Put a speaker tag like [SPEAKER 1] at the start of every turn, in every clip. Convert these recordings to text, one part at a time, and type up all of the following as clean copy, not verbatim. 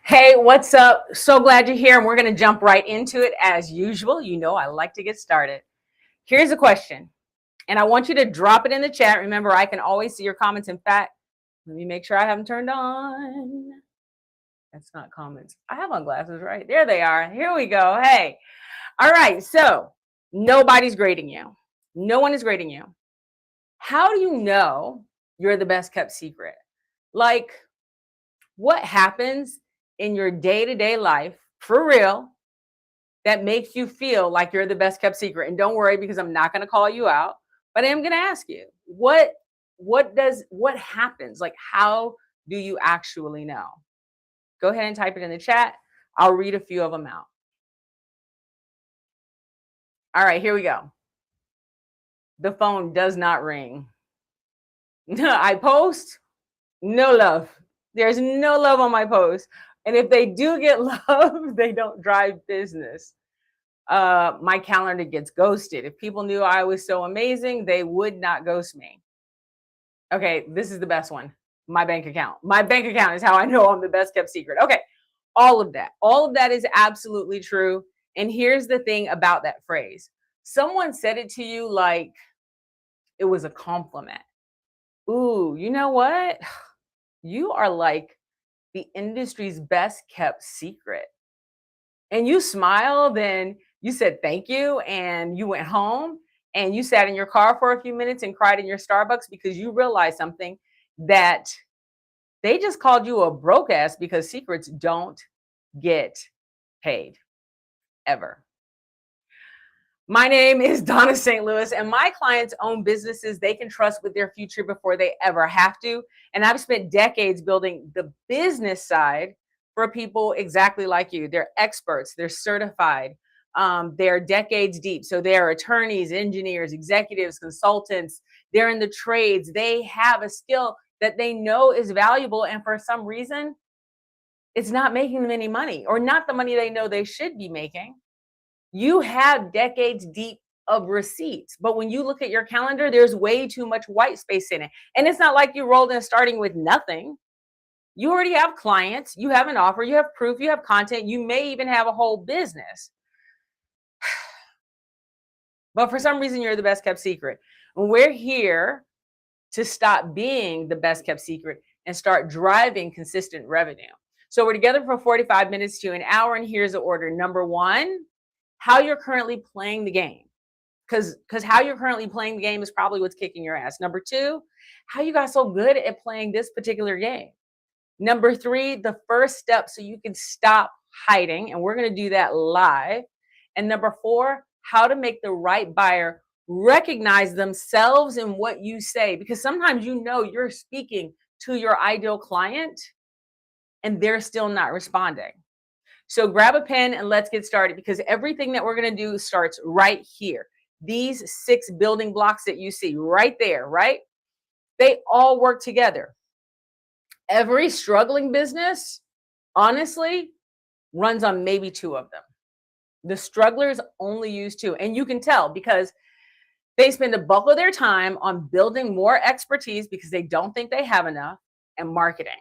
[SPEAKER 1] Hey, what's up? So glad you're here, and we're going to jump right into it as usual. You know, I like to get started. Here's a question, and I want you to drop it in the chat. Remember, I can always see your comments. In fact, let me make sure I have them turned on. That's not comments. I have on glasses, right? There they are. Here we go. Hey, all right. So, nobody's grading you, no one is grading you. How do you know you're the best kept secret? Like, what happens in your day to day life for real that makes you feel like you're the best kept secret? And don't worry, because I'm not going to call you out, but I am going to ask you what happens? Like, how do you actually know? Go ahead and type it in the chat. I'll read a few of them out. All right, here we go. The phone does not ring. I post, no love. There's no love on my post. And if they do get love, they don't drive business. My calendar gets ghosted. If people knew I was so amazing, they would not ghost me. Okay, this is the best one. My bank account. My bank account is how I know I'm the best kept secret. Okay, all of that is absolutely true. And here's the thing about that phrase. Someone said it to you like it was a compliment. Ooh, you know what? You are like the industry's best kept secret. And you smiled and you said thank you, and you went home and you sat in your car for a few minutes and cried in your Starbucks because you realized something, that they just called you a broke ass because secrets don't get paid ever. My name is Donna St. Louis, and my clients own businesses they can trust with their future before they ever have to. And I've spent decades building the business side for people exactly like you. They're experts, they're certified, they're decades deep. So they're attorneys, engineers, executives, consultants, they're in the trades. They have a skill that they know is valuable, and for some reason, it's not making them any money, or not the money they know they should be making. You have decades deep of receipts, but when you look at your calendar, there's way too much white space in it. And it's not like you rolled in starting with nothing. You already have clients, you have an offer, you have proof, you have content, you may even have a whole business. But for some reason, you're the best kept secret. And we're here to stop being the best kept secret and start driving consistent revenue. So we're together for 45 minutes to an hour, and here's the order. Number one, how you're currently playing the game. Because how you're currently playing the game is probably what's kicking your ass. Number two, how you got so good at playing this particular game. Number three, the first step so you can stop hiding, and we're going to do that live. And number four, how to make the right buyer recognize themselves in what you say, because sometimes you know you're speaking to your ideal client and they're still not responding. So grab a pen and let's get started, because everything that we're going to do starts right here. These 6 building blocks that you see right there, right? They all work together. Every struggling business, honestly, runs on maybe 2 of them. The strugglers only use 2. And you can tell because they spend a bulk of their time on building more expertise because they don't think they have enough, and marketing.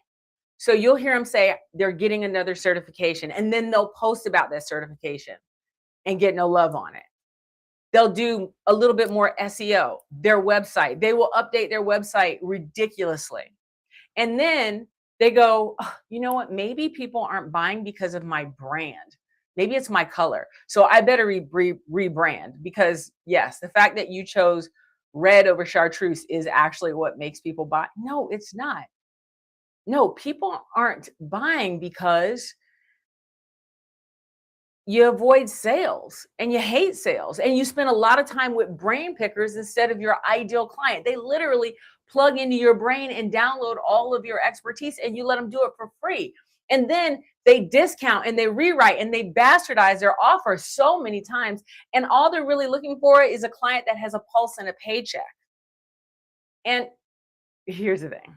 [SPEAKER 1] So you'll hear them say they're getting another certification, and then they'll post about that certification and get no love on it. They'll do a little bit more SEO, their website. They will update their website ridiculously. And then they go, oh, you know what? Maybe people aren't buying because of my brand. Maybe it's my color. So I better rebrand, because yes, the fact that you chose red over chartreuse is actually what makes people buy. No, it's not. No, people aren't buying because you avoid sales and you hate sales and you spend a lot of time with brain pickers instead of your ideal client. They literally plug into your brain and download all of your expertise, and you let them do it for free. And then they discount and they rewrite and they bastardize their offer so many times. And all they're really looking for is a client that has a pulse and a paycheck. And here's the thing.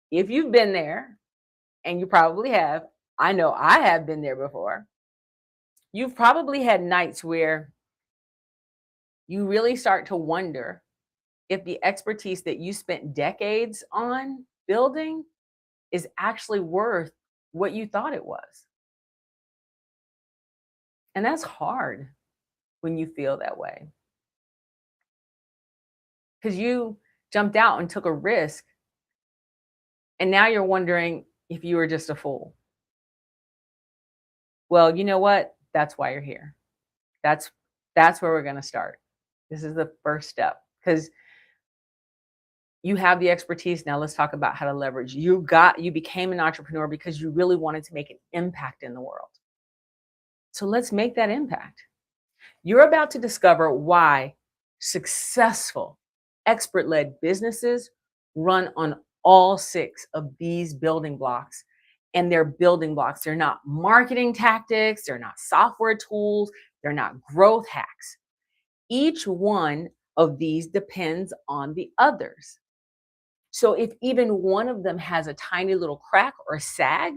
[SPEAKER 1] If you've been there, and you probably have, I know I have been there before, you've probably had nights where you really start to wonder if the expertise that you spent decades on building is actually worth what you thought it was. And that's hard when you feel that way because you jumped out and took a risk. And now you're wondering if you were just a fool. Well, you know what? That's why you're here. That's where we're going to start. This is the first step because you have the expertise. Now let's talk about how to leverage. You became an entrepreneur because you really wanted to make an impact in the world. So let's make that impact. You're about to discover why successful expert-led businesses run on all 6 of these building blocks. And they're building blocks. They're not marketing tactics. They're not software tools. They're not growth hacks. Each one of these depends on the others. So if even one of them has a tiny little crack or sag,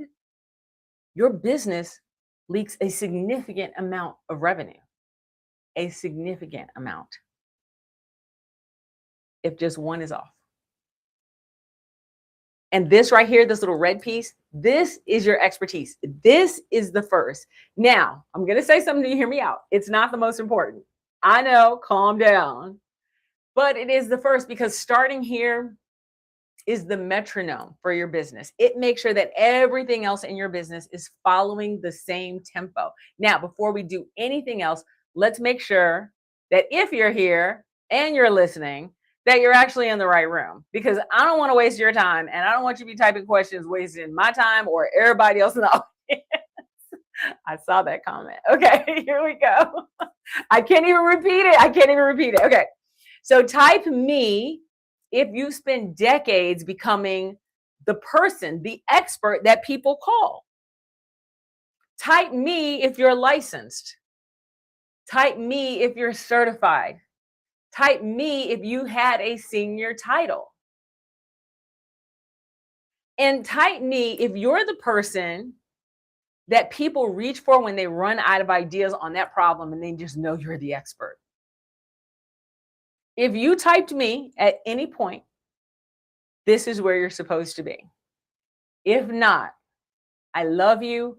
[SPEAKER 1] your business leaks a significant amount of revenue. A significant amount. If just one is off. And this right here, this little red piece, this is your expertise. This is the first. Now, I'm going to say something to you, hear me out. It's not the most important. I know, calm down. But it is the first because starting here is the metronome for your business. It makes sure that everything else in your business is following the same tempo. Now, before we do anything else, let's make sure that if you're here and you're listening, that you're actually in the right room, because I don't want to waste your time and I don't want you to be typing questions wasting my time or everybody else in the audience. I saw that comment. Okay, here we go. I can't even repeat it. Okay, so type me if you spend decades becoming the person, the expert that people call. Type me if you're licensed. Type me if you're certified. Type me if you had a senior title. And type me if you're the person that people reach for when they run out of ideas on that problem and they just know you're the expert. If you typed me at any point, this is where you're supposed to be. If not, I love you,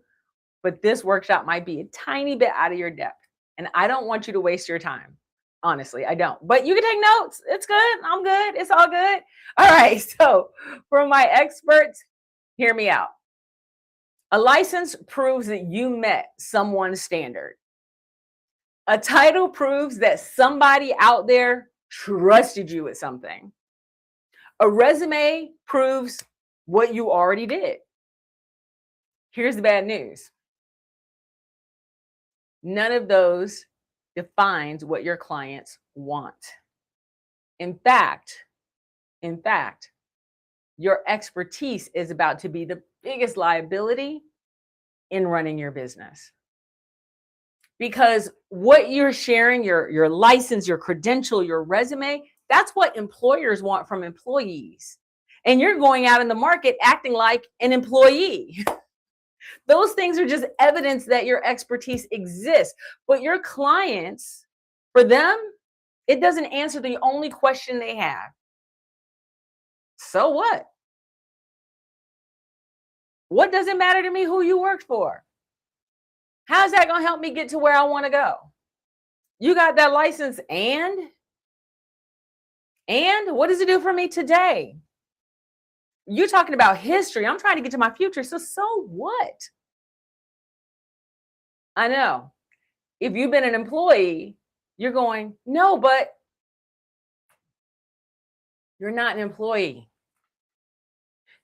[SPEAKER 1] but this workshop might be a tiny bit out of your depth. And I don't want you to waste your time. Honestly, I don't. But you can take notes. It's good. I'm good. It's all good. All right. So for my experts, hear me out. A license proves that you met someone's standard. A title proves that somebody out there trusted you with something. A resume proves what you already did. Here's the bad news. None of those defines what your clients want. In fact, your expertise is about to be the biggest liability in running your business. Because what you're sharing, your license, your credential, your resume, that's what employers want from employees. And you're going out in the market acting like an employee. Those things are just evidence that your expertise exists. But your clients, for them, it doesn't answer the only question they have. So what? What does it matter to me who you worked for? How's that going to help me get to where I want to go? You got that license and what does it do for me today? You're talking about history. I'm trying to get to my future. So what? I know. If you've been an employee, you're going, no, but you're not an employee.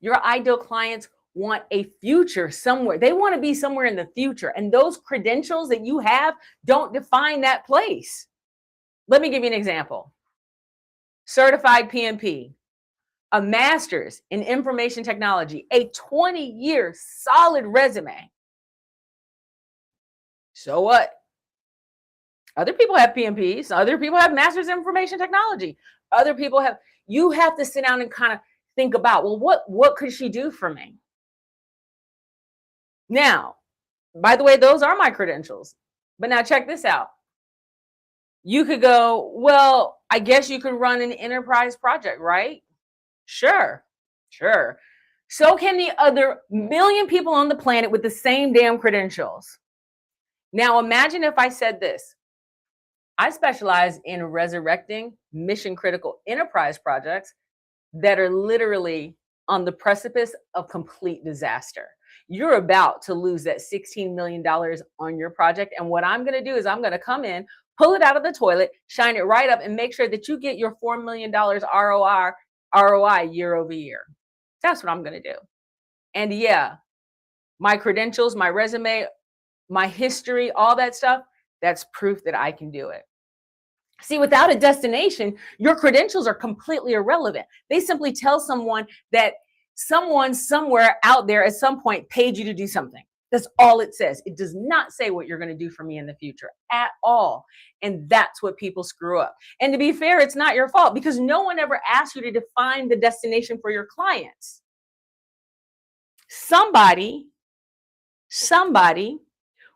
[SPEAKER 1] Your ideal clients want a future somewhere. They want to be somewhere in the future. And those credentials that you have don't define that place. Let me give you an example. Certified PMP, a master's in information technology, a 20-year solid resume. So what? Other people have PMPs. Other people have masters in information technology. Other people have, you have to sit down and kind of think about, well, what could she do for me? Now, by the way, those are my credentials. But now check this out. You could go, well, I guess you could run an enterprise project, right? Sure. So can the other million people on the planet with the same damn credentials. Now, imagine if I said this. I specialize in resurrecting mission critical enterprise projects that are literally on the precipice of complete disaster. You're about to lose that $16 million on your project. And what I'm going to do is I'm going to come in, pull it out of the toilet, shine it right up, and make sure that you get your $4 million ROI year over year. That's what I'm going to do. And yeah, my credentials, my resume, my history, all that stuff, that's proof that I can do it. See, without a destination, your credentials are completely irrelevant. They simply tell someone that someone somewhere out there at some point paid you to do something. That's all it says. It does not say what you're going to do for me in the future at all. And that's what people screw up. And to be fair, it's not your fault because no one ever asked you to define the destination for your clients. Somebody,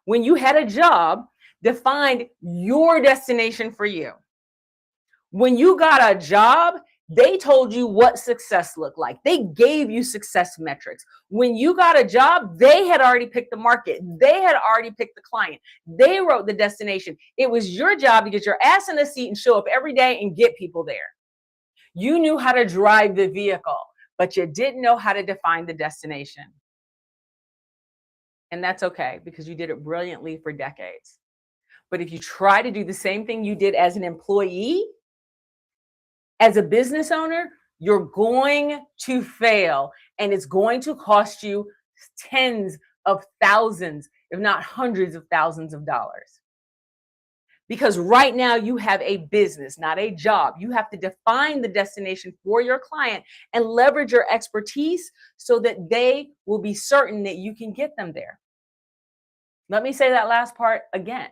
[SPEAKER 1] when you had a job, defined your destination for you. When you got a job, they told you what success looked like. They gave you success metrics. When you got a job, they had already picked the market. They had already picked the client. They wrote the destination. It was your job to get your ass in the seat and show up every day and get people there. You knew how to drive the vehicle, but you didn't know how to define the destination. And that's okay because you did it brilliantly for decades. But if you try to do the same thing you did as an employee, as a business owner, you're going to fail and it's going to cost you tens of thousands, if not hundreds of thousands of dollars. Because right now you have a business, not a job. You have to define the destination for your client and leverage your expertise so that they will be certain that you can get them there. Let me say that last part again.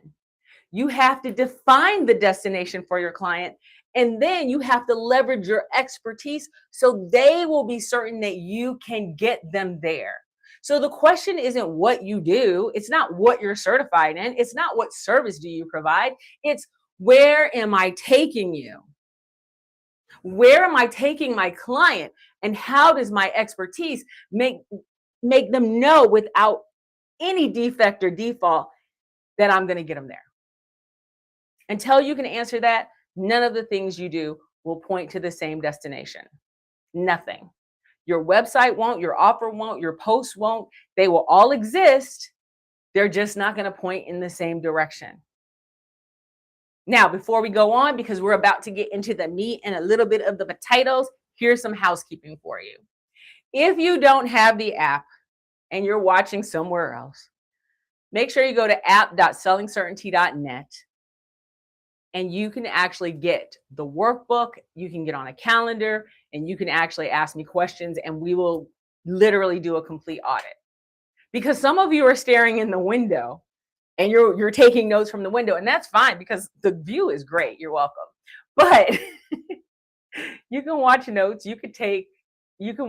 [SPEAKER 1] You have to define the destination for your client, and then you have to leverage your expertise so they will be certain that you can get them there. So the question isn't what you do. It's not what you're certified in. It's not what service do you provide. It's where am I taking you? Where am I taking my client? And how does my expertise make them know without any defect or default that I'm going to get them there? Until you can answer that, none of the things you do will point to the same destination. Nothing. Your website won't, your offer won't, your posts won't. They will all exist. They're just not going to point in the same direction. Now, before we go on, because we're about to get into the meat and a little bit of the potatoes, here's some housekeeping for you. If you don't have the app and you're watching somewhere else, make sure you go to app.sellingcertainty.net. And you can actually get the workbook, you can get on a calendar, and you can actually ask me questions, and we will literally do a complete audit. Because some of you are staring in the window and you're taking notes from the window, and that's fine because the view is great. You're welcome. But you can watch notes, you can take notes,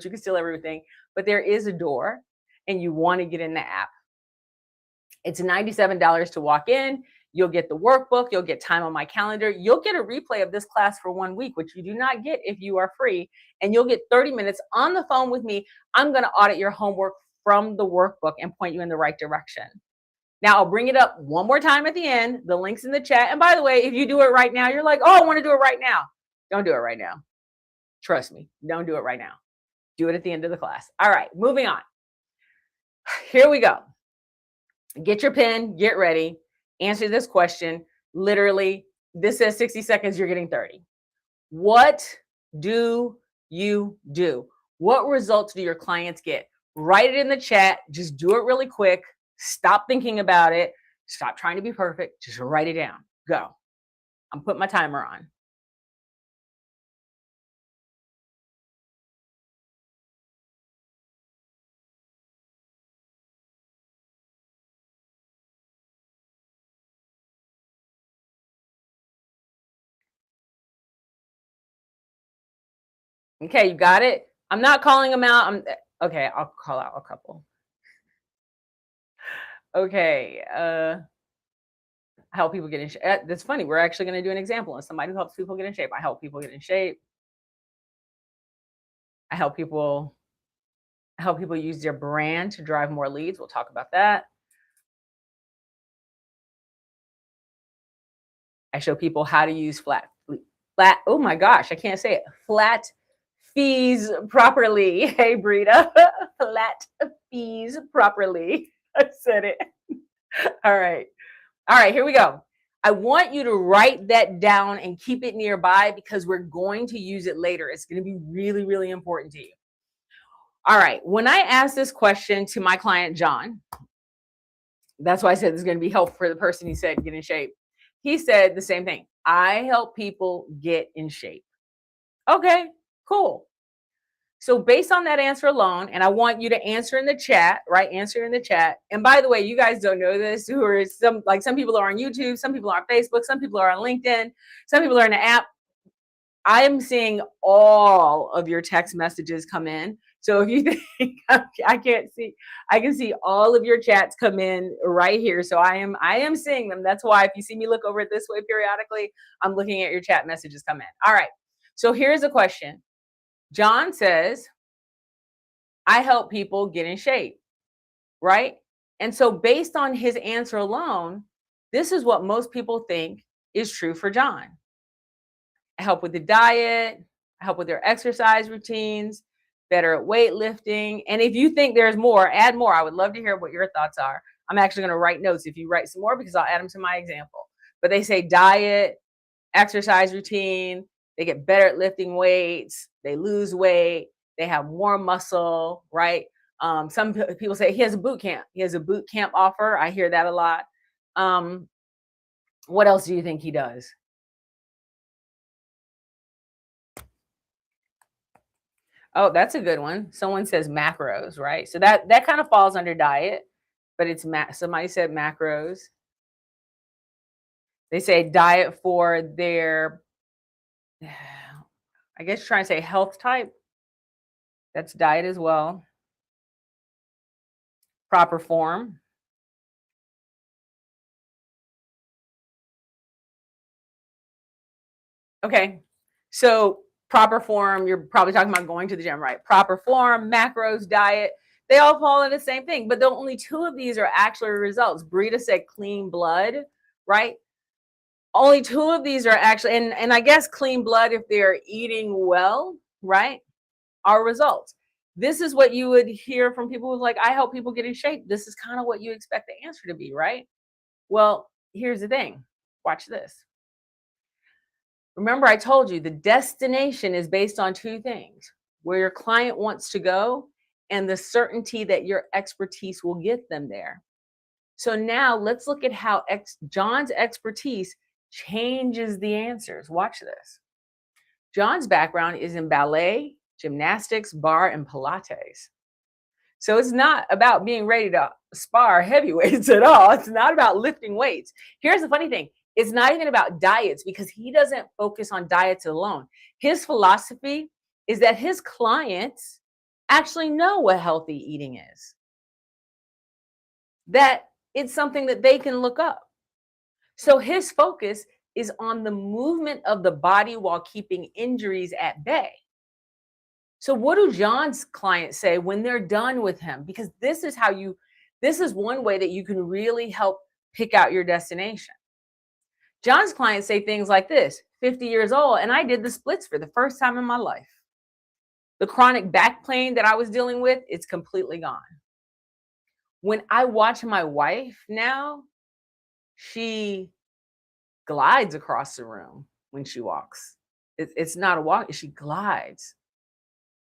[SPEAKER 1] you can steal everything, but there is a door and you want to get in the app. It's $97 to walk in. You'll get the workbook. You'll get time on my calendar. You'll get a replay of this class for 1 week, which you do not get if you are free. And you'll get 30 minutes on the phone with me. I'm going to audit your homework from the workbook and point you in the right direction. Now, I'll bring it up one more time at the end. The link's in the chat. And by the way, if you do it right now, you're like, oh, I want to do it right now. Don't do it right now. Trust me. Don't do it right now. Do it at the end of the class. All right, moving on. Here we go. Get your pen. Get ready. Answer this question. Literally, this says 60 seconds, you're getting 30. What do you do? What results do your clients get? Write it in the chat. Just do it really quick. Stop thinking about it. Stop trying to be perfect. Just write it down. Go. I'm putting my timer on. Okay, you got it? I'm not calling them out. Okay, I'll call out a couple. Okay, help people get in shape. That's funny. We're actually going to do an example of somebody who helps people get in shape. I help people get in shape. I help people use their brand to drive more leads. We'll talk about that. I show people how to use flat, oh my gosh, I can't say it, flat fees properly. Hey, Brita, flat fees properly. I said it. All right. All right, here we go. I want you to write that down and keep it nearby because we're going to use it later. It's going to be really, really important to you. All right. When I asked this question to my client, John, that's why I said this is going to be helpful for the person he said get in shape. He said the same thing. I help people get in shape. Okay, cool. So based on that answer alone, and I want you to answer in the chat, right? Answer in the chat. And by the way, you guys don't know this, who are some people are on YouTube, some people are on Facebook, some people are on LinkedIn, some people are in the app. I am seeing all of your text messages come in. So if you think I can't see, I can see all of your chats come in right here. So I am seeing them. That's why if you see me look over it this way periodically, I'm looking at your chat messages come in. All right. So here's a question. John says, I help people get in shape, right? And so based on his answer alone, this is what most people think is true for John. I help with the diet, I help with their exercise routines, better at weightlifting. And if you think there's more, add more. I would love to hear what your thoughts are. I'm actually going to write notes if you write some more because I'll add them to my example. But they say diet, exercise routine, they get better at lifting weights, they lose weight, they have more muscle, right? Some people say he has a boot camp. He has a boot camp offer. I hear that a lot. What else do you think he does? Oh, that's a good one. Someone says macros, right? So that kind of falls under diet, but it's somebody said macros. They say diet for their, I guess trying to say health type. That's diet as well. Proper form. Okay. So proper form, you're probably talking about going to the gym, right? Proper form, macros, diet, they all fall in the same thing. But the only two of these are actually results. Brita said clean blood, right? Only two of these are actually, and I guess clean blood if they're eating well, right? Are results. This is what you would hear from people who's like, I help people get in shape. This is kind of what you expect the answer to be, right? Well, here's the thing. Watch this. Remember, I told you the destination is based on two things: where your client wants to go and the certainty that your expertise will get them there. So now let's look at how John's expertise changes the answers. Watch this. John's background is in ballet, gymnastics, bar, and Pilates. So it's not about being ready to spar heavyweights at all. It's not about lifting weights. Here's the funny thing. It's not even about diets because he doesn't focus on diets alone. His philosophy is that his clients actually know what healthy eating is, that it's something that they can look up. So his focus is on the movement of the body while keeping injuries at bay. So what do John's clients say when they're done with him? Because this is one way that you can really help pick out your destination. John's clients say things like this: 50 years old, and I did the splits for the first time in my life. The chronic back pain that I was dealing with, it's completely gone. When I watch my wife now, she glides across the room when she walks. It's not a walk, she glides.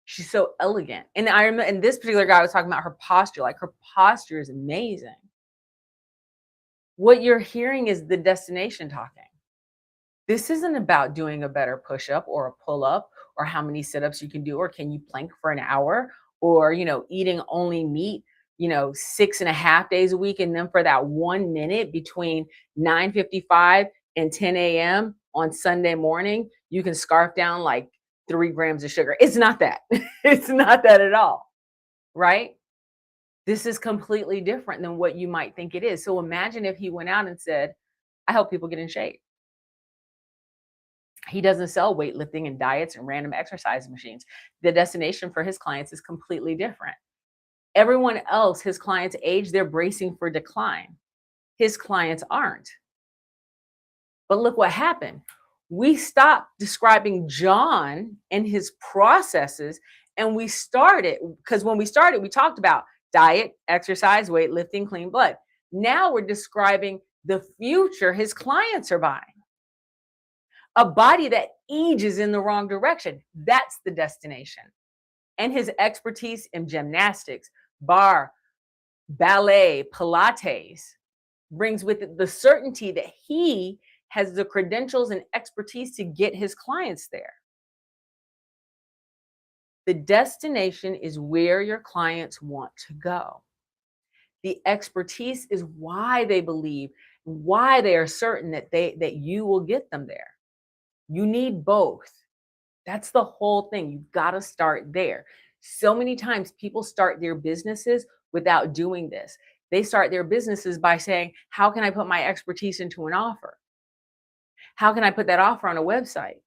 [SPEAKER 1] She's so elegant. And I remember, and this particular guy was talking about her posture. Like, her posture is amazing. What you're hearing is the destination talking. This isn't about doing a better push-up or a pull-up or how many sit-ups you can do, or can you plank for an hour, or, eating only meat, 6.5 days a week. And then for that 1 minute between 9:55 and 10 a.m. on Sunday morning, you can scarf down like 3 grams of sugar. It's not that. It's not that at all, right? This is completely different than what you might think it is. So imagine if he went out and said, I help people get in shape. He doesn't sell weightlifting and diets and random exercise machines. The destination for his clients is completely different. Everyone else, his clients' age, they're bracing for decline. His clients aren't. But look what happened. We stopped describing John and his processes, and we started, because when we started, we talked about diet, exercise, weightlifting, clean blood. Now we're describing the future his clients are buying. A body that ages in the wrong direction. That's the destination. And his expertise in gymnastics, bar, ballet, Pilates brings with it the certainty that he has the credentials and expertise to get his clients there. The destination is where your clients want to go. The expertise is why they believe, why they are certain that you will get them there. You need both. That's the whole thing. You've got to start there. So many times people start their businesses without doing this. They start their businesses by saying, how can I put my expertise into an offer? How can I put that offer on a website?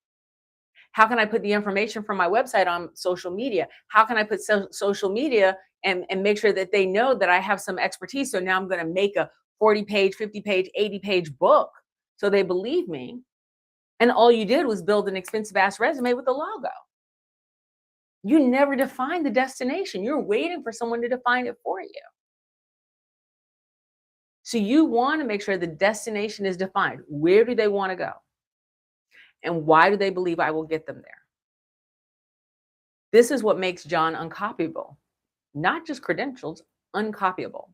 [SPEAKER 1] How can I put the information from my website on social media? How can I put social media and make sure that they know that I have some expertise? So now I'm going to make a 40-page, 50-page, 80-page book so they believe me. And all you did was build an expensive ass resume with a logo. You never define the destination. You're waiting for someone to define it for you. So you want to make sure the destination is defined. Where do they want to go? And why do they believe I will get them there? This is what makes John uncopyable. Not just credentials, uncopyable.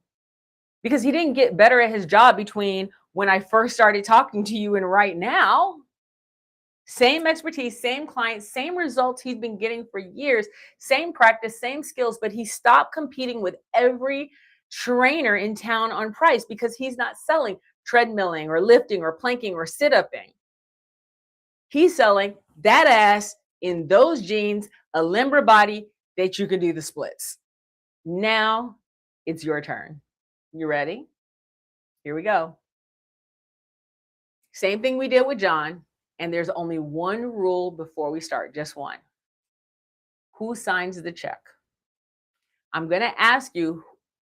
[SPEAKER 1] Because he didn't get better at his job between when I first started talking to you and right now. Same expertise, same clients, same results he's been getting for years, same practice, same skills, but he stopped competing with every trainer in town on price because he's not selling treadmilling or lifting or planking or sit-upping. He's selling that ass in those jeans, a limber body that you can do the splits. Now it's your turn. You ready? Here we go. Same thing we did with John. And there's only one rule before we start, just one. Who signs the check? I'm going to ask you,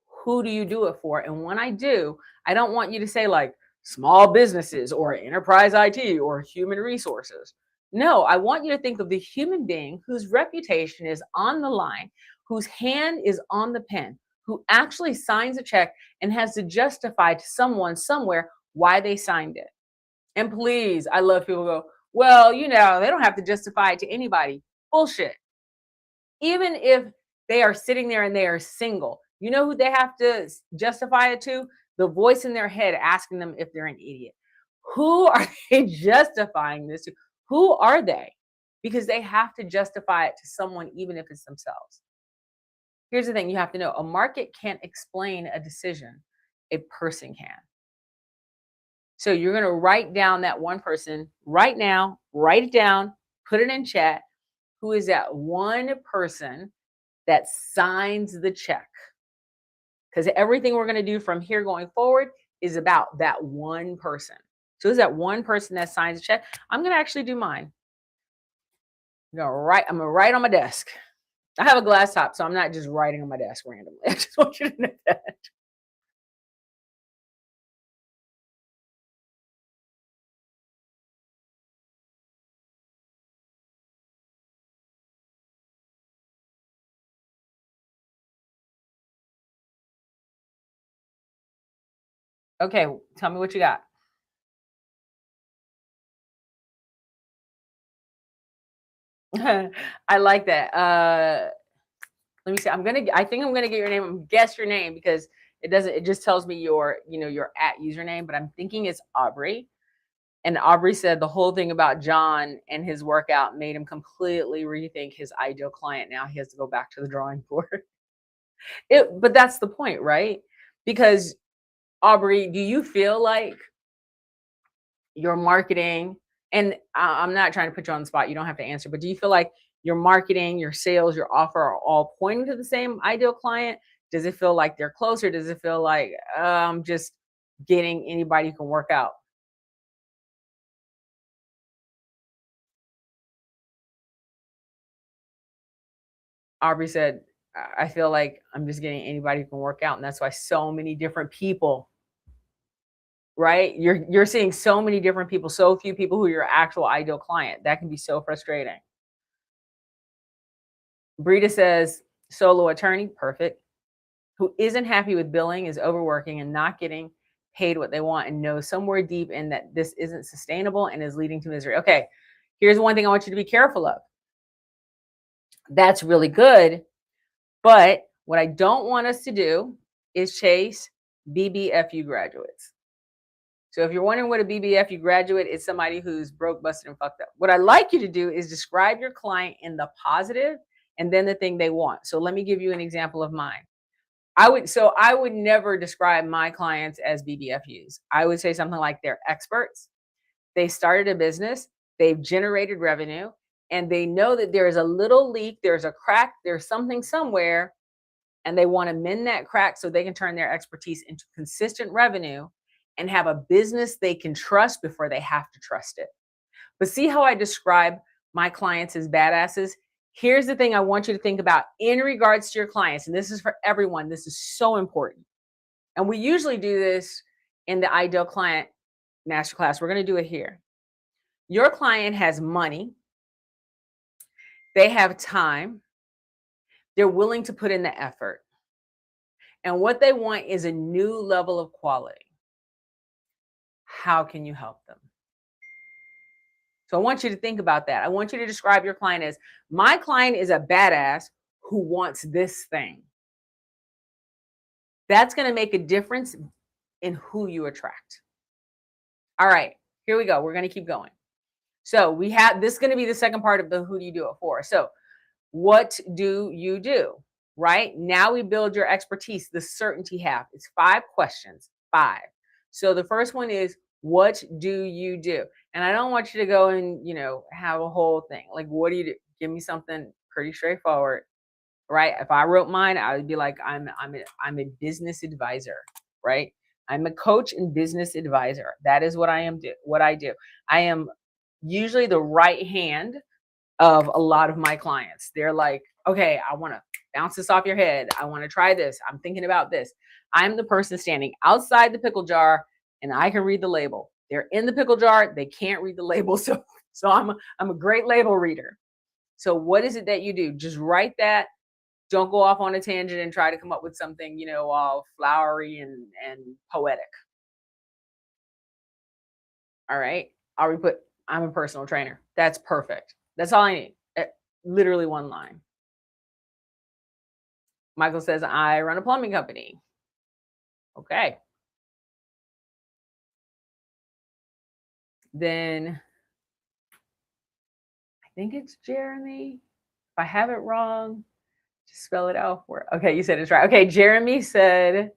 [SPEAKER 1] who do you do it for? And when I do, I don't want you to say like small businesses or enterprise IT or human resources. No, I want you to think of the human being whose reputation is on the line, whose hand is on the pen, who actually signs a check and has to justify to someone somewhere why they signed it. And please, I love people who go, well, they don't have to justify it to anybody. Bullshit. Even if they are sitting there and they are single, you know who they have to justify it to? The voice in their head asking them if they're an idiot. Who are they justifying this to? Who are they? Because they have to justify it to someone, even if it's themselves. Here's the thing you have to know: a market can't explain a decision, a person can. So you're going to write down that one person right now, write it down, put it in chat. Who is that one person that signs the check? Because everything we're going to do from here going forward is about that one person. So is that one person that signs the check? I'm going to actually do mine. I'm going to write on my desk. I have a glass top, so I'm not just writing on my desk randomly. I just want you to know that. Okay, tell me what you got. I like that. Let me see. I think I'm gonna get your name, guess your name, because it just tells me your at username, but I'm thinking it's Aubrey. And Aubrey said the whole thing about John and his workout made him completely rethink his ideal client. Now he has to go back to the drawing board. But that's the point, right? Because Aubrey, do you feel like your marketing, and I'm not trying to put you on the spot, you don't have to answer, but do you feel like your marketing, your sales, your offer are all pointing to the same ideal client? Does it feel like they're closer? Does it feel like I'm just getting anybody who can work out? Aubrey said, I feel like I'm just getting anybody who can work out. And that's why so many different people right? You're seeing so many different people, so few people who are your actual ideal client. That can be so frustrating. Brita says, solo attorney, perfect. Who isn't happy with billing, is overworking and not getting paid what they want, and knows somewhere deep in that this isn't sustainable and is leading to misery. Okay, here's one thing I want you to be careful of. That's really good, but what I don't want us to do is chase BBFU graduates. So if you're wondering what a BBFU graduate is, somebody who's broke, busted, and fucked up. What I'd like you to do is describe your client in the positive and then the thing they want. So let me give you an example of mine. I would never describe my clients as BBFUs. I would say something like they're experts. They started a business, they've generated revenue, and they know that there is a little leak, there's a crack, there's something somewhere, and they want to mend that crack so they can turn their expertise into consistent revenue and have a business they can trust before they have to trust it. But see how I describe my clients as badasses? Here's the thing I want you to think about in regards to your clients, and this is for everyone. This is so important. And we usually do this in the Ideal Client Masterclass. We're going to do it here. Your client has money, they have time, they're willing to put in the effort. And what they want is a new level of quality. How can you help them? So I want you to think about that. I want you to describe your client as, my client is a badass who wants this thing. That's going to make a difference in who you attract. All right, here we go. We're going to keep going. So we have, this is going to be the second part of the who do you do it for. So what do you do? Right now we build your expertise, the certainty half. It's 5 questions, 5. So the first one is, what do you do? And I don't want you to go and, have a whole thing. Like, what do you do? Give me something pretty straightforward, right? If I wrote mine, I would be like, I'm a business advisor, right? I'm a coach and business advisor. That is what I am. What I do. I am usually the right hand of a lot of my clients. They're like, okay, I want to bounce this off your head. I want to try this. I'm thinking about this. I'm the person standing outside the pickle jar and I can read the label. They're in the pickle jar. They can't read the label. So I'm a great label reader. So what is it that you do? Just write that. Don't go off on a tangent and try to come up with something, all flowery and poetic. All right. I'll put, I'm a personal trainer. That's perfect. That's all I need. Literally 1 line. Michael says, I run a plumbing company. Okay. Then I think it's Jeremy. If I have it wrong, just spell it out for it. Okay, you said it's right. Okay, Jeremy said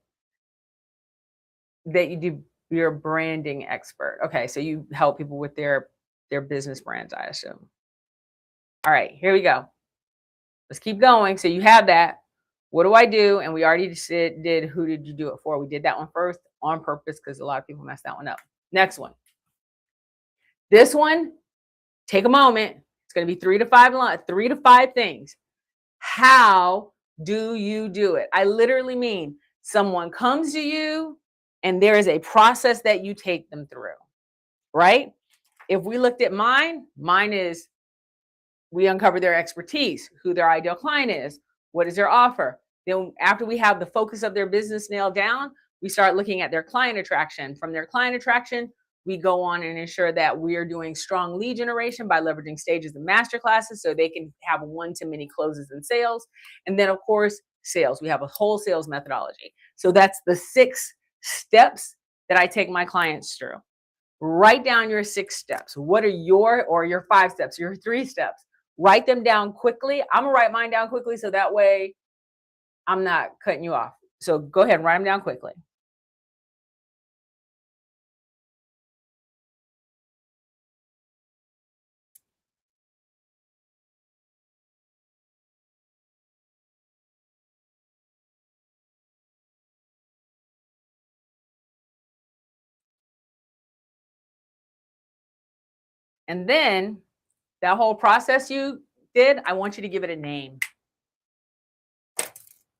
[SPEAKER 1] that you're a branding expert. Okay, so you help people with their business brands, I assume. All right, here we go. Let's keep going. So you have that. What do I do? And we already did who did you do it for? We did that one first on purpose because a lot of people messed that one up. Next one. This one, take a moment. It's going to be 3 to 5 things. How do you do it? I literally mean someone comes to you and there is a process that you take them through, right? If we looked at mine is, we uncover their expertise, who their ideal client is, what is their offer. Then after we have the focus of their business nailed down, we start looking at their client attraction. From their client attraction, we go on and ensure that we are doing strong lead generation by leveraging stages and masterclasses so they can have one-to-many closes and sales. And then, of course, sales. We have a whole sales methodology. So that's the 6 steps that I take my clients through. Write down your 6 steps. What are your 5 steps, your 3 steps? Write them down quickly. I'm going to write mine down quickly so that way I'm not cutting you off. So go ahead and write them down quickly. And then that whole process you did, I want you to give it a name.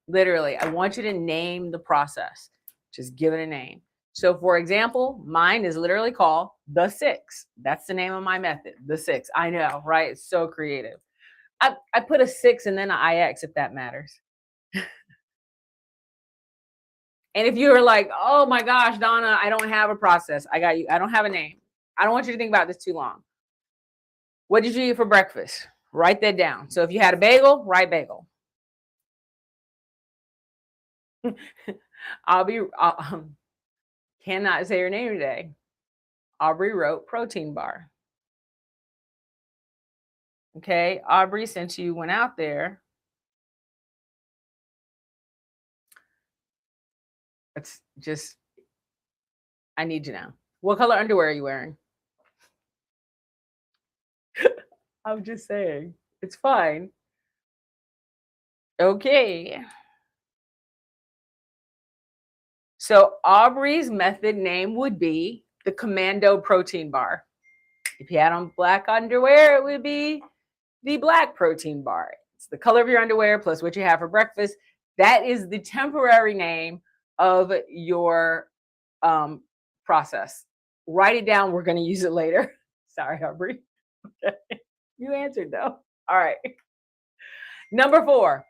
[SPEAKER 1] Literally, I want you to name the process. Just give it a name. So for example, mine is literally called the six. That's the name of my method, the six. I know, right? It's so creative. I put a six and then an IX if that matters. And if you're like, oh my gosh, Donna, I don't have a process. I got you. I don't have a name. I don't want you to think about this too long. What did you eat for breakfast? Write that down. So if you had a bagel, write bagel. Cannot say your name today. Aubrey wrote protein bar. Okay, Aubrey, since you went out there, it's just, I need to know. What color underwear are you wearing? I'm just saying, it's fine. Okay. So Aubrey's method name would be the Commando protein bar. If you had on black underwear, it would be the black protein bar. It's the color of your underwear plus what you have for breakfast. That is the temporary name of your process. Write it down. We're going to use it later. Sorry, Aubrey. Okay. You answered though. All right. Number 4,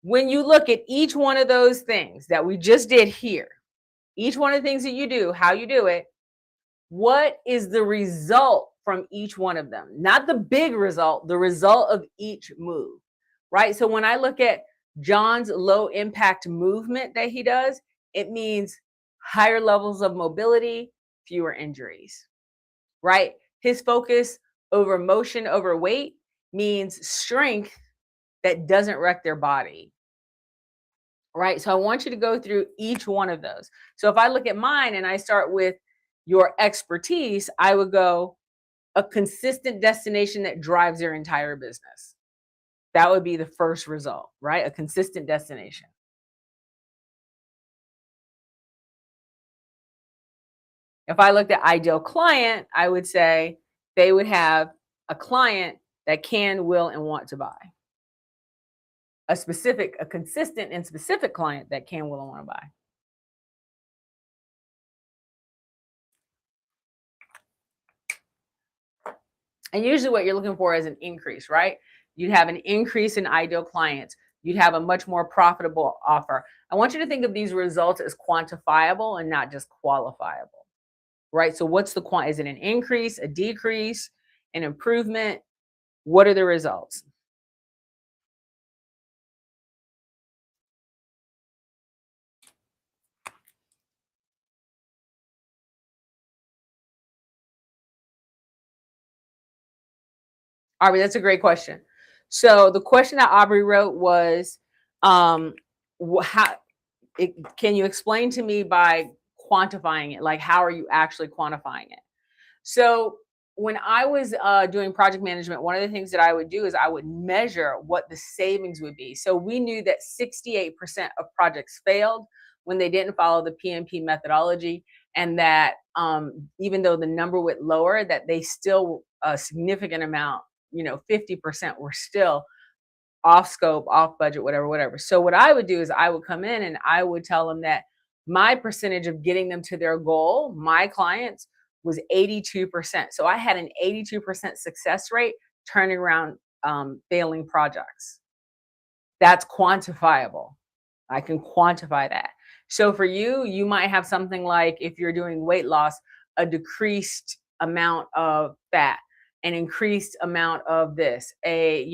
[SPEAKER 1] when you look at each one of those things that we just did here, each one of the things that you do, how you do it, what is the result from each one of them? Not the big result, the result of each move, right? So when I look at John's low impact movement that he does, it means higher levels of mobility, fewer injuries, right? His focus over motion over weight means strength that doesn't wreck their body, right? So I want you to go through each one of those. So if I look at mine and I start with your expertise, I would go a consistent destination that drives your entire business. That would be the first result, right? A consistent destination. If I looked at ideal client, I would say they would have a client that can, will, and want to buy. A consistent and specific client that can, will, and want to buy. And usually what you're looking for is an increase, right? You'd have an increase in ideal clients. You'd have a much more profitable offer. I want you to think of these results as quantifiable and not just qualifiable, right? So what's the is it an increase, a decrease, an improvement? What are the results? Aubrey, that's a great question. So the question that Aubrey wrote was, how can you explain to me by quantifying it? Like, how are you actually quantifying it? So when I was doing project management, one of the things that I would do is I would measure what the savings would be. So we knew that 68% of projects failed when they didn't follow the PMP methodology, and that even though the number went lower, that they still a significant amount, 50% were still off scope, off budget, whatever. So what I would do is I would come in and I would tell them that my percentage of getting them to their goal, my clients, was 82%. So I had an 82% success rate turning around failing projects. That's quantifiable. I can quantify that. So for you, you might have something like, if you're doing weight loss, a decreased amount of fat, an increased amount of this, a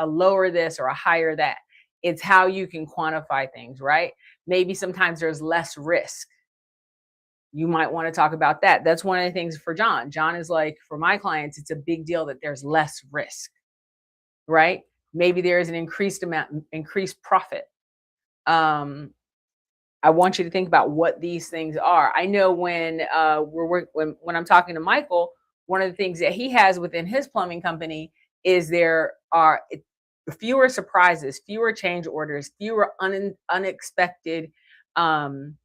[SPEAKER 1] lower this or a higher that. It's how you can quantify things, right? Maybe sometimes there's less risk. You might want to talk about that. That's one of the things for John. John is like, for my clients, it's a big deal that there's less risk, right? Maybe there is an increased profit. I want you to think about what these things are. I know when when I'm talking to Michael, one of the things that he has within his plumbing company is there are fewer surprises, fewer change orders, fewer unexpected um,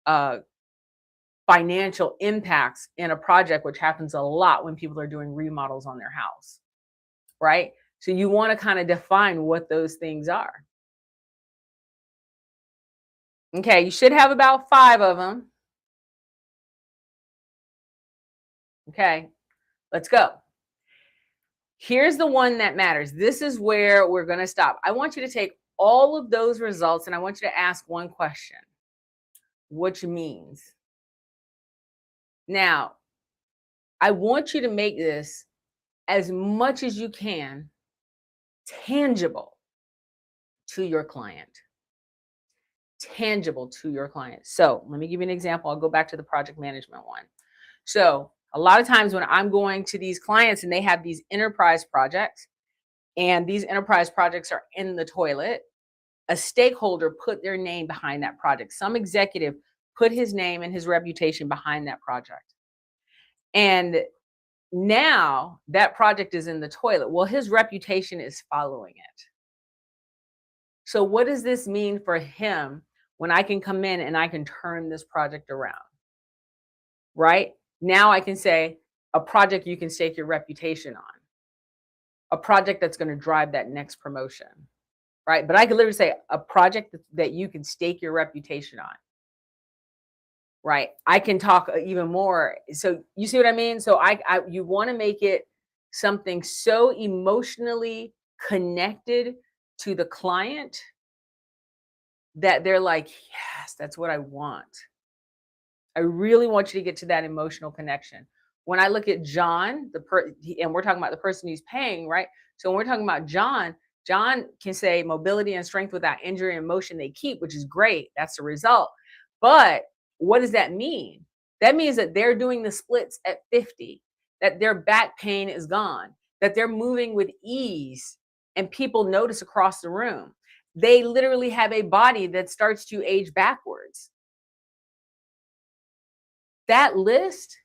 [SPEAKER 1] uh, financial impacts in a project, which happens a lot when people are doing remodels on their house, right? So you want to kind of define what those things are. Okay, you should have about 5 of them. Okay, let's go. Here's the one that matters. This is where we're going to stop. I want you to take all of those results and I want you to ask one question, which means. Now, I want you to make this as much as you can tangible to your client. Tangible to your client. So let me give you an example. I'll go back to the project management one. So a lot of times when I'm going to these clients and they have these enterprise projects, and these enterprise projects are in the toilet, a stakeholder put their name behind that project. Some executive put his name and his reputation behind that project. And now that project is in the toilet. Well, his reputation is following it. So what does this mean for him when I can come in and I can turn this project around? Right? Now I can say a project you can stake your reputation on. A project that's going to drive that next promotion. Right? But I could literally say a project that you can stake your reputation on. Right? I can talk even more. So you see what I mean? So you want to make it something so emotionally connected to the client that they're like, yes, that's what I want. I really want you to get to that emotional connection. When I look at John, and we're talking about the person he's paying, right? So when we're talking about John can say mobility and strength without injury and motion they keep, which is great. That's the result. But what does that mean? That means that they're doing the splits at 50, that their back pain is gone, that they're moving with ease, and people notice across the room. They literally have a body that starts to age backwards. That list,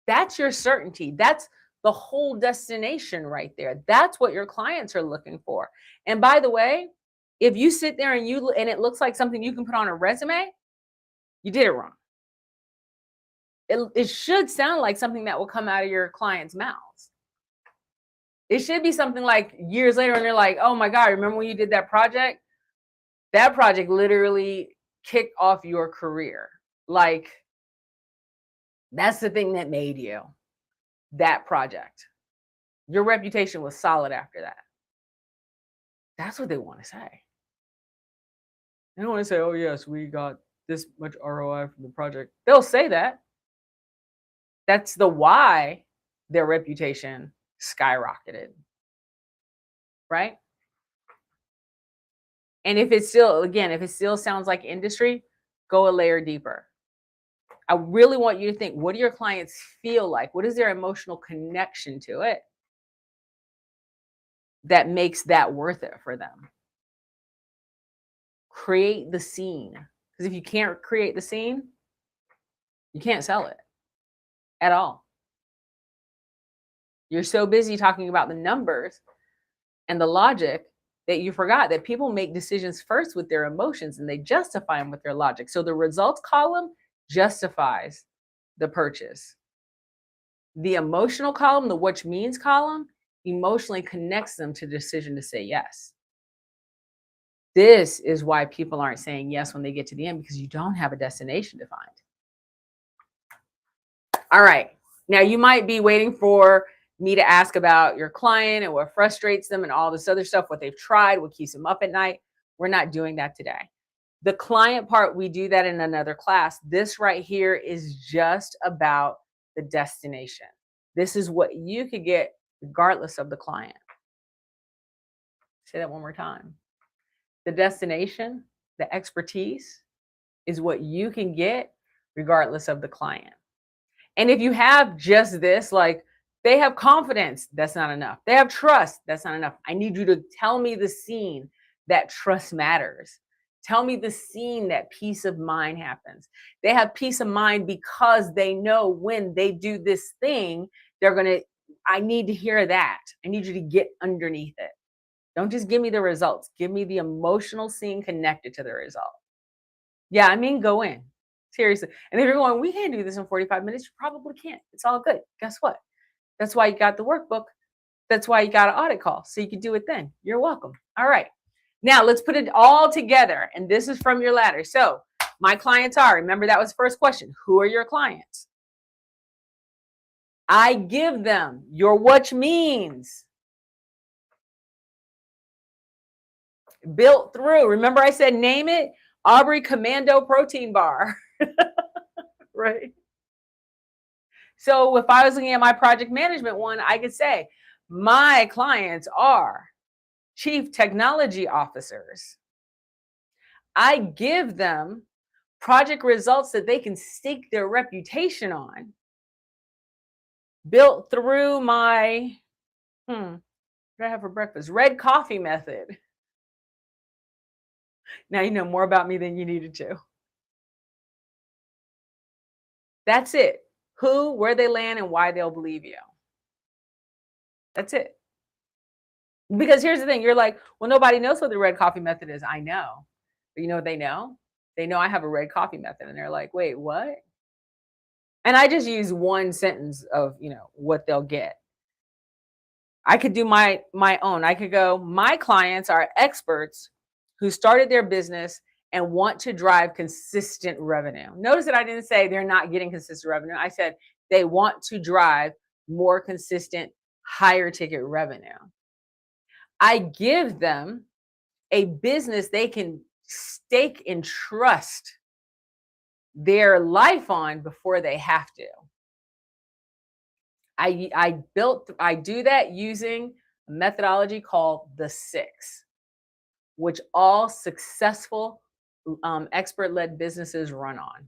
[SPEAKER 1] that's your certainty. That's the whole destination right there. That's what your clients are looking for. And by the way, if you sit there and it looks like something you can put on a resume, you did it wrong. It should sound like something that will come out of your clients' mouths. It should be something like years later and they're like, oh my God, remember when you did that project? That project literally kicked off your career. Like, that's the thing that made you that project. Your reputation was solid after that. That's what they want to say. They don't want to say, oh, yes, we got this much ROI from the project. They'll say that. That's the why their reputation skyrocketed. Right? And if it still sounds like industry, go a layer deeper. I really want you to think, what do your clients feel like? What is their emotional connection to it that makes that worth it for them? Create the scene. Because if you can't create the scene, you can't sell it at all. You're so busy talking about the numbers and the logic that you forgot that people make decisions first with their emotions and they justify them with their logic. So the results column justifies the purchase. The emotional column, the which means column, emotionally connects them to the decision to say yes. This is why people aren't saying yes when they get to the end, because you don't have a destination defined. All right. Now you might be waiting for me to ask about your client and what frustrates them and all this other stuff, what they've tried, what keeps them up at night. We're not doing that today. The client part, we do that in another class. This right here is just about the destination. This is what you could get regardless of the client. Say that one more time. The destination, the expertise is what you can get regardless of the client. And if you have just this, like they have confidence, that's not enough. They have trust, that's not enough. I need you to tell me the scene that trust matters. Tell me the scene that peace of mind happens. They have peace of mind because they know when they do this thing, I need to hear that. I need you to get underneath it. Don't just give me the results. Give me the emotional scene connected to the result. Yeah, I mean, go in. Seriously. And if you're going, we can't do this in 45 minutes, you probably can't. It's all good. Guess what? That's why you got the workbook. That's why you got an audit call. So you can do it then. You're welcome. All right. Now let's put it all together. And this is from your ladder. So My clients are, remember that was the first question. Who are your clients? I give them your which means. Built through. Remember I said name it? Aubrey Commando Protein Bar. Right? So if I was looking at my project management one, I could say my clients are chief technology officers. I give them project results that they can stake their reputation on. Built through my, what did I have for breakfast? Red coffee method. Now you know more about me than you needed to. That's it. Who, where they land, and why they'll believe you. That's it. Because here's the thing, you're like, well, nobody knows what the red coffee method is. I know. But you know what they know? They know I have a red coffee method, and they're like, wait, what? And I just use one sentence of, what they'll get. I could do my own. I could go, my clients are experts who started their business and want to drive consistent revenue. Notice that I didn't say they're not getting consistent revenue. I said they want to drive more consistent, higher ticket revenue. I give them a business they can stake and trust their life on before they have to. I do that using a methodology called the 6, which all successful expert-led businesses run on.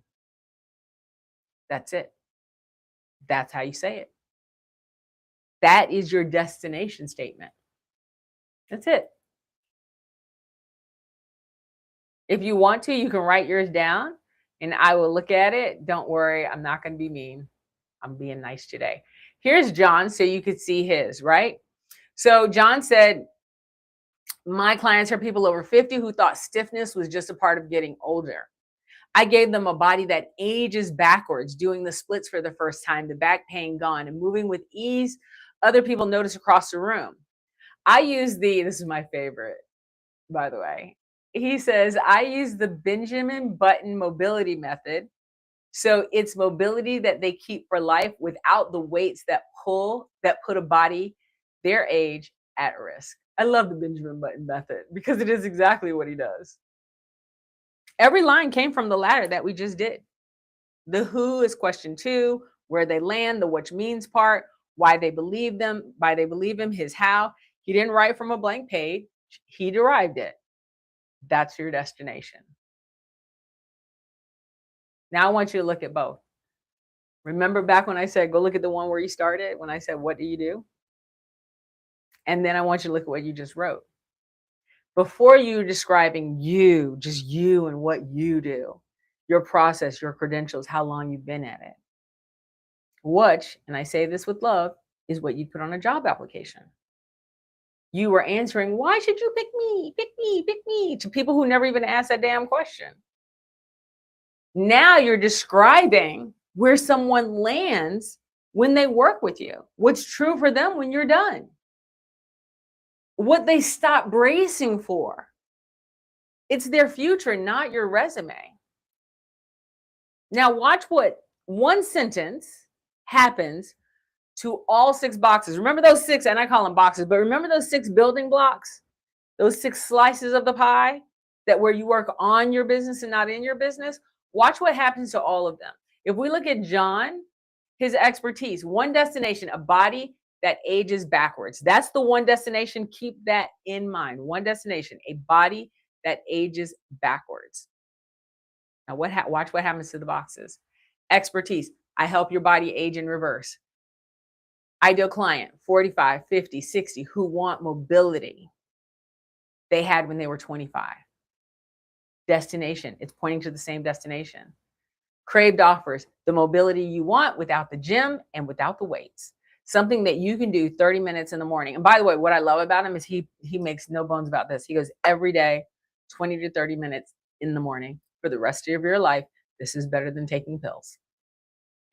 [SPEAKER 1] That's it. That's how you say it. That is your destination statement. That's it. If you want to, you can write yours down and I will look at it. Don't worry, I'm not going to be mean. I'm being nice today. Here's John, so you could see his, right? So John said, my clients are people over 50 who thought stiffness was just a part of getting older. I gave them a body that ages backwards, doing the splits for the first time, the back pain gone, and moving with ease other people notice across the room. This is my favorite, by the way. He says, I use the Benjamin Button mobility method. So it's mobility that they keep for life without the weights that put a body their age at risk. I love the Benjamin Button method because it is exactly what he does. Every line came from the ladder that we just did. The who is question 2, where they land, the which means part, why they believe him, his how. He didn't write from a blank page. He derived it. That's your destination. Now I want you to look at both. Remember back when I said, go look at the one where you started, when I said, what do you do? And then I want you to look at what you just wrote. Before you describing you, just you and what you do, your process, your credentials, how long you've been at it. Which, and I say this with love, is what you put on a job application. You were answering, why should you pick me, pick me, pick me, to people who never even asked that damn question. Now you're describing where someone lands when they work with you, what's true for them when you're done, what they stop bracing for. It's their future, not your resume. Now watch what one sentence happens to all 6 boxes. Remember those 6, and I call them boxes, but remember those 6 building blocks, those 6 slices of the pie that where you work on your business and not in your business. Watch what happens to all of them. If we look at John, his expertise, one destination, a body that ages backwards. That's the one destination. Keep that in mind. One destination, a body that ages backwards. Now watch what happens to the boxes. Expertise, I help your body age in reverse. Ideal client, 45, 50, 60, who want mobility they had when they were 25. Destination, it's pointing to the same destination. Craved offers, the mobility you want without the gym and without the weights. Something that you can do 30 minutes in the morning. And by the way, what I love about him is he makes no bones about this. He goes every day, 20 to 30 minutes in the morning for the rest of your life. This is better than taking pills.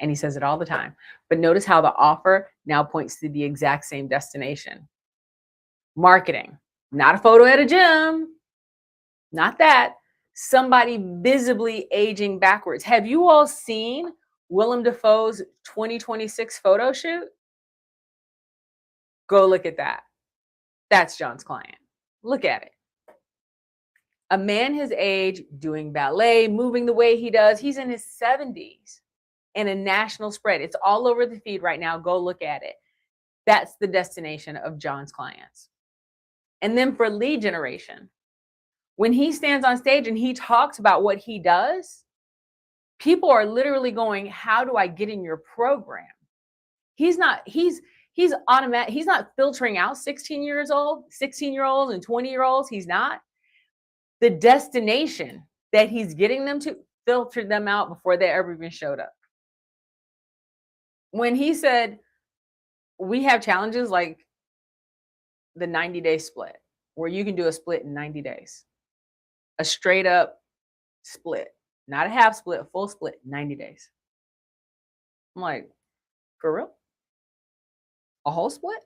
[SPEAKER 1] And he says it all the time. But notice how the offer now points to the exact same destination. Marketing, not a photo at a gym, not that. somebody visibly aging backwards. Have you all seen Willem Dafoe's 2026 photo shoot? Go look at that. That's John's client. Look at it. A man his age doing ballet, moving the way he does. He's in his 70s and a national spread. It's all over the feed right now. Go look at it. That's the destination of John's clients. And then for lead generation, when he stands on stage and he talks about what he does, people are literally going, how do I get in your program? He's automatic. He's not filtering out 16-year-olds and 20-year-olds. He's not. The destination that he's getting them to filtered them out before they ever even showed up. When he said, we have challenges like the 90-day split, where you can do a split in 90 days, a straight up split, not a half split, a full split, 90 days. I'm like, for real? A whole split?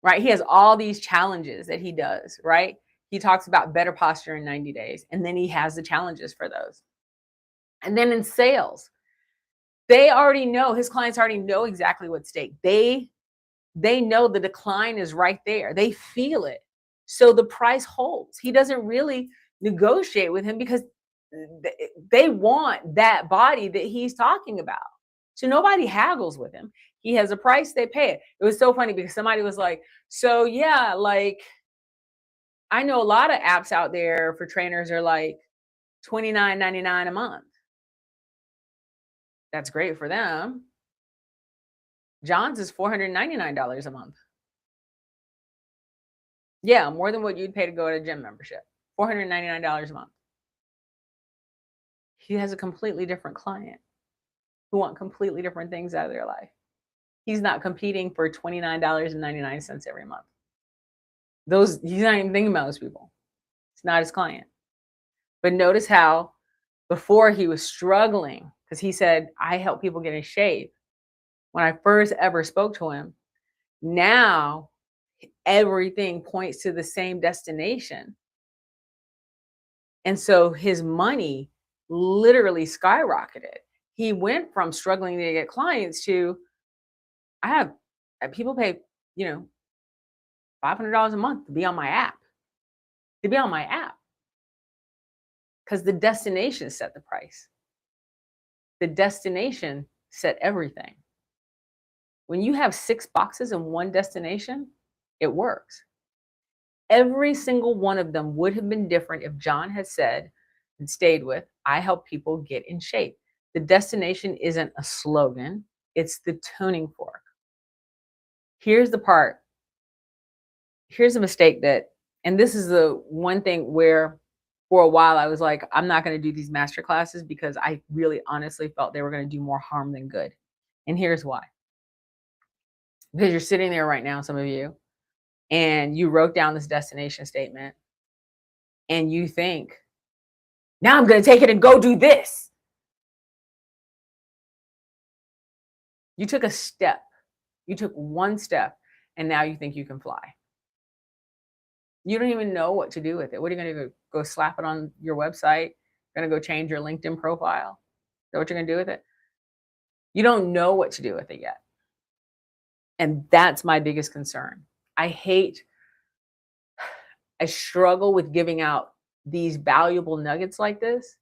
[SPEAKER 1] Right? He has all these challenges that he does, right? He talks about better posture in 90 days, and then he has the challenges for those. And then in sales, they already know, his clients already know exactly what's at stake. They know the decline is right there. They feel it. So the price holds. He doesn't really negotiate with him because they want that body that he's talking about. So nobody haggles with him. He has a price, they pay it. It was so funny because somebody was like, so yeah, like, I know a lot of apps out there for trainers are like $29.99 a month. That's great for them. John's is $499 a month. Yeah, more than what you'd pay to go to a gym membership. $499 a month. He has a completely different client who want completely different things out of their life. He's not competing for $29.99 every month. He's not even thinking about those people. It's not his client. But notice how before he was struggling because he said, I help people get in shape. When I first ever spoke to him, now everything points to the same destination. And so his money literally skyrocketed. He went from struggling to get clients to, I have people pay, $500 a month to be on my app, because the destination set the price. The destination set everything. When you have 6 boxes in one destination, it works. Every single one of them would have been different if John had said and stayed with, I help people get in shape. The destination isn't a slogan, it's the tuning fork. Here's the part. Here's a mistake and this is the one thing where for a while I was like, I'm not going to do these master classes because I really honestly felt they were going to do more harm than good. And here's why. Because you're sitting there right now, some of you, and you wrote down this destination statement and you think, now I'm going to take it and go do this. You took a step. You took one step and now you think you can fly. You don't even know what to do with it. What are you going to do? Go slap it on your website? You're going to go change your LinkedIn profile? Is that what you're going to do with it? You don't know what to do with it yet. And that's my biggest concern. I struggle with giving out these valuable nuggets like this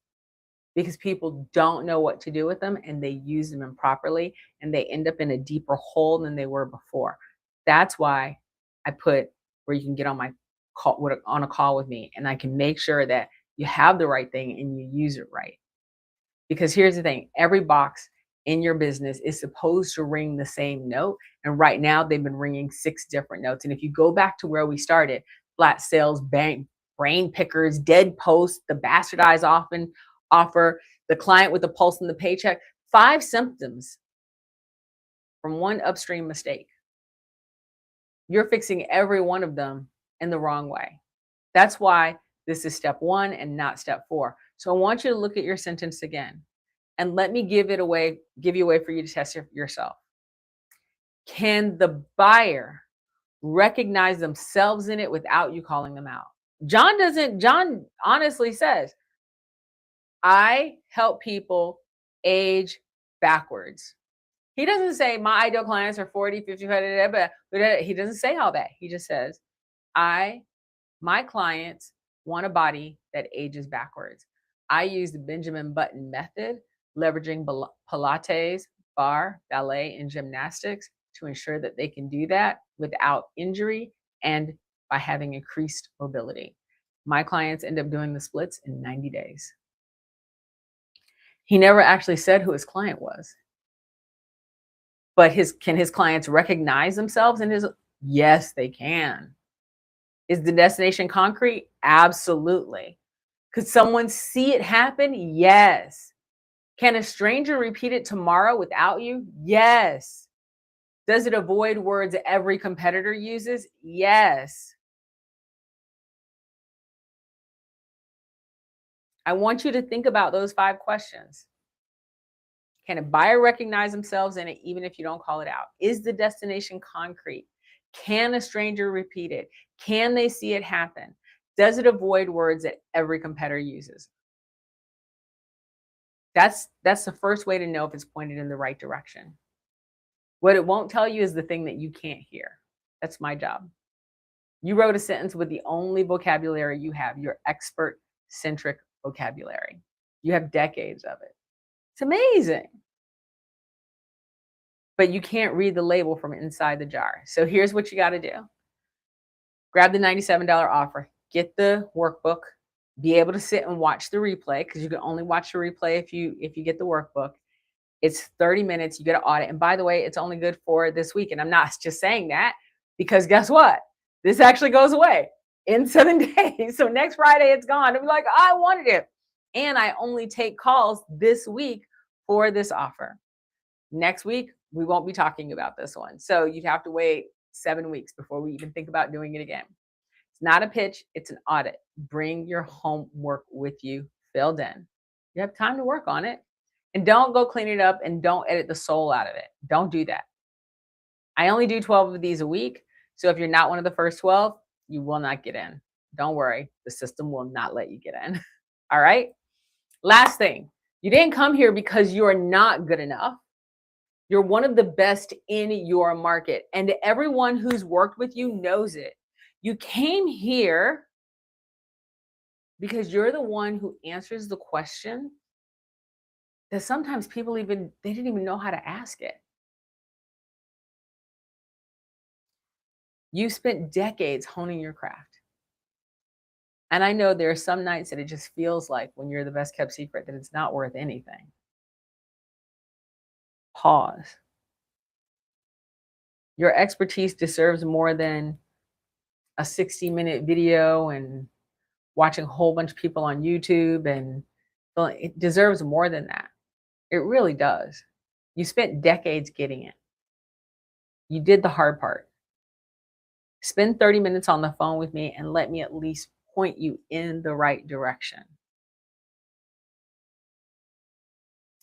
[SPEAKER 1] because people don't know what to do with them and they use them improperly and they end up in a deeper hole than they were before. That's why I put where you can get on a call with me and I can make sure that you have the right thing and you use it right. Because here's the thing, every box in your business is supposed to ring the same note. And right now they've been ringing 6 different notes. And if you go back to where we started, flat sales, bank, brain pickers, dead posts, the bastardized offer, the client with the pulse and the paycheck, 5 symptoms from one upstream mistake. You're fixing every one of them in the wrong way. That's why this is step 1 and not step 4. So I want you to look at your sentence again and let me give you a way for you to test yourself. Can the buyer recognize themselves in it without you calling them out? John honestly says, I help people age backwards. He doesn't say my ideal clients are 40, 50, but he doesn't say all that. He just says, my clients want a body that ages backwards. I use the Benjamin Button method, leveraging Pilates, bar, ballet, and gymnastics to ensure that they can do that without injury and by having increased mobility. My clients end up doing the splits in 90 days. He never actually said who his client was. But can his clients recognize themselves in his? Yes, they can. Is the destination concrete? Absolutely. Could someone see it happen? Yes. Can a stranger repeat it tomorrow without you? Yes. Does it avoid words every competitor uses? Yes. I want you to think about those 5 questions. Can a buyer recognize themselves in it even if you don't call it out? Is the destination concrete? Can a stranger repeat it? Can they see it happen? Does it avoid words that every competitor uses? That's the first way to know if it's pointed in the right direction. What it won't tell you is the thing that you can't hear. That's my job. You wrote a sentence with the only vocabulary you have, your expert-centric vocabulary. You have decades of it. It's amazing. But you can't read the label from inside the jar. So here's what you got to do. Grab the $97 offer, get the workbook, be able to sit and watch the replay, because you can only watch the replay if you get the workbook. It's 30 minutes, you get an audit. And by the way, it's only good for this week. And I'm not just saying that because guess what? This actually goes away in 7 days. So next Friday it's gone. I'll be like, I wanted it. And I only take calls this week for this offer. Next week, we won't be talking about this one. So you'd have to wait 7 weeks before we even think about doing it again. It's not a pitch, it's an audit. Bring your homework with you filled in. You have time to work on it. And don't go clean it up and don't edit the soul out of it. Don't do that. I only do 12 of these a week. So if you're not one of the first 12, you will not get in. Don't worry, the system will not let you get in. All right? Last thing, you didn't come here because you're not good enough. You're one of the best in your market, and everyone who's worked with you knows it. You came here because you're the one who answers the question that sometimes people they didn't even know how to ask it. You spent decades honing your craft. And I know there are some nights that it just feels like when you're the best kept secret that it's not worth anything. Pause. Your expertise deserves more than a 60-minute video and watching a whole bunch of people on YouTube, and it deserves more than that. It really does. You spent decades getting it. You did the hard part. Spend 30 minutes on the phone with me and let me at least point you in the right direction.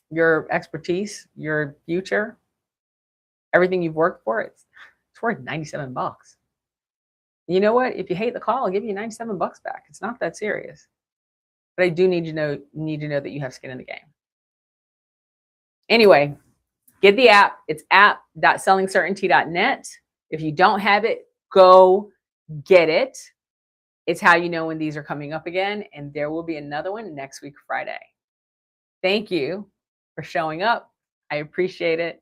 [SPEAKER 1] Your expertise, your future, everything you've worked for, it's worth 97 bucks. You know what? If you hate the call, I'll give you 97 bucks back. It's not that serious. But I do need to know that you have skin in the game. Anyway, get the app. It's app.sellingcertainty.net. If you don't have it, go get it. It's how you know when these are coming up again, and there will be another one next week, Friday. Thank you for showing up. I appreciate it.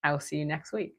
[SPEAKER 1] I will see you next week.